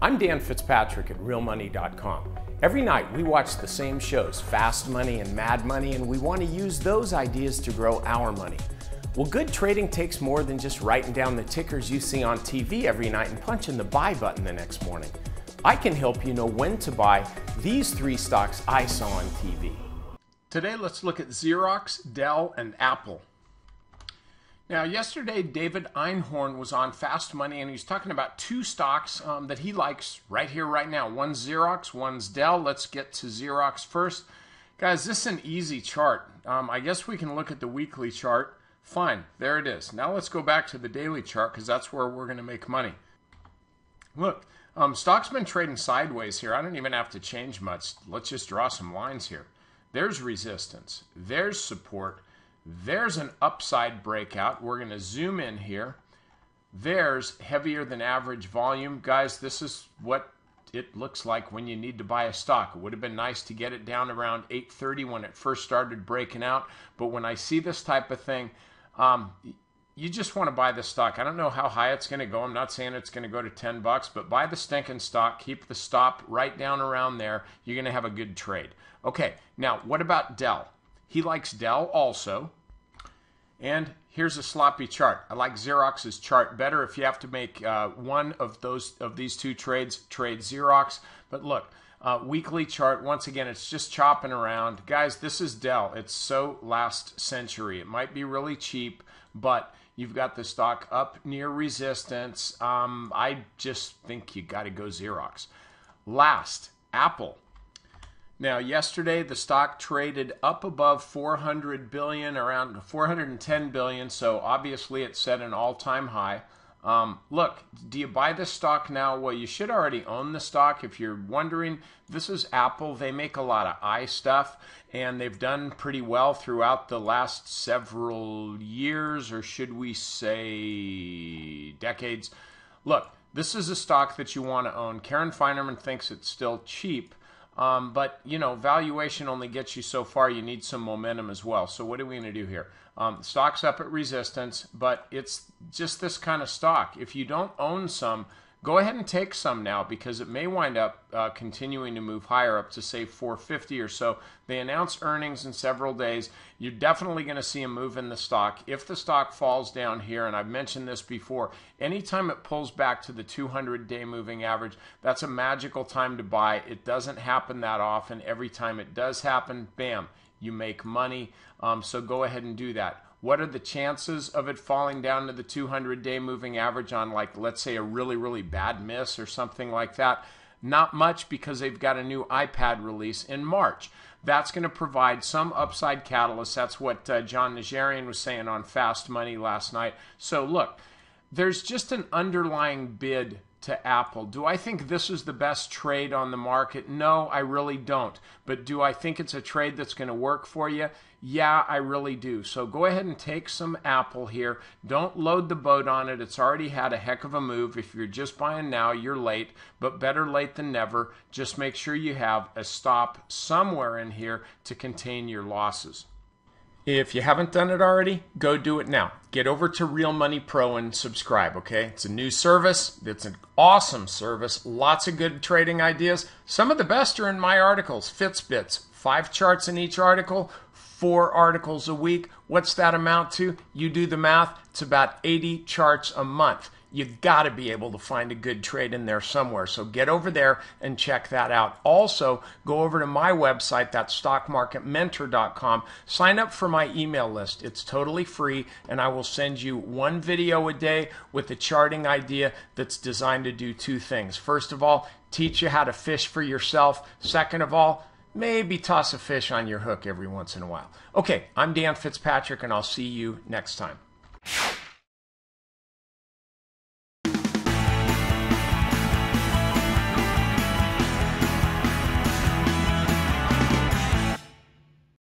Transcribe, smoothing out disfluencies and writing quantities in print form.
I'm Dan Fitzpatrick at realmoney.com. Every night we watch the same shows, Fast Money and Mad Money, and we want to use those ideas to grow our money. Well, good trading takes more than just writing down the tickers you see on TV every night and punching the buy button the next morning. I can help you know when to buy these 3 stocks I saw on TV. Today, let's look at Xerox, Dell, and Apple. Now, yesterday, David Einhorn was on Fast Money, and he's talking about 2 stocks that he likes right here, right now. One's Xerox, one's Dell. Let's get to Xerox first. Guys, this is an easy chart. I guess we can look at the weekly chart. Fine, there it is. Now let's go back to the daily chart because that's where we're going to make money. Look, stock's been trading sideways here. I don't even have to change much. Let's just draw some lines here. There's resistance. There's support. There's an upside breakout. We're going to zoom in here. There's heavier than average volume. Guys, this is what it looks like when you need to buy a stock. It would have been nice to get it down around 830 when it first started breaking out. But when I see this type of thing, you just want to buy the stock. I don't know how high it's going to go. I'm not saying it's going to go to 10 bucks, but buy the stinking stock. Keep the stop right down around there. You're going to have a good trade. Okay, now what about Dell? He likes Dell also. And here's a sloppy chart. I like Xerox's chart better. If you have to make one of these 2 trades, trade Xerox. But look, weekly chart, once again, it's just chopping around. Guys, this is Dell. It's so last century. It might be really cheap, but you've got the stock up near resistance. I just think you got to go Xerox. Last, Apple. Now, yesterday, the stock traded up above 400 billion, around 410 billion, so obviously it set an all-time high. Look, do you buy this stock now? Well, you should already own the stock. If you're wondering, this is Apple. They make a lot of eye stuff, and they've done pretty well throughout the last several years, or should we say decades. Look, this is a stock that you want to own. Karen Finerman thinks it's still cheap. But, you know, valuation only gets you so far. You need some momentum as well. So what are we going to do here? Stock's up at resistance, but it's just this kind of stock. If you don't own some, go ahead and take some now because it may wind up continuing to move higher up to, say, 450 or so. They announce earnings in several days. You're definitely going to see a move in the stock. If the stock falls down here, and I've mentioned this before, anytime it pulls back to the 200-day moving average, that's a magical time to buy. It doesn't happen that often. Every time it does happen, bam, you make money. So go ahead and do that. What are the chances of it falling down to the 200-day moving average on, like, let's say a really, really bad miss or something like that? Not much, because they've got a new iPad release in March. That's going to provide some upside catalyst. That's what John Najarian was saying on Fast Money last night. So look, there's just an underlying bid to Apple. Do I think this is the best trade on the market? No, I really don't. But do I think it's a trade that's going to work for you? Yeah, I really do. So go ahead and take some Apple here. Don't load the boat on it. It's already had a heck of a move. If you're just buying now, you're late, but better late than never. Just make sure you have a stop somewhere in here to contain your losses. If you haven't done it already, go do it now. Get over to Real Money Pro and subscribe, okay? It's a new service. It's an awesome service. Lots of good trading ideas. Some of the best are in my articles, Fitzbits. 5 charts in each article, 4 articles a week. What's that amount to? You do the math. It's about 80 charts a month. You've got to be able to find a good trade in there somewhere. So get over there and check that out. Also, go over to my website, that's stockmarketmentor.com. Sign up for my email list. It's totally free, and I will send you 1 video a day with a charting idea that's designed to do 2 things. First of all, teach you how to fish for yourself. Second of all, maybe toss a fish on your hook every once in a while. Okay, I'm Dan Fitzpatrick, and I'll see you next time.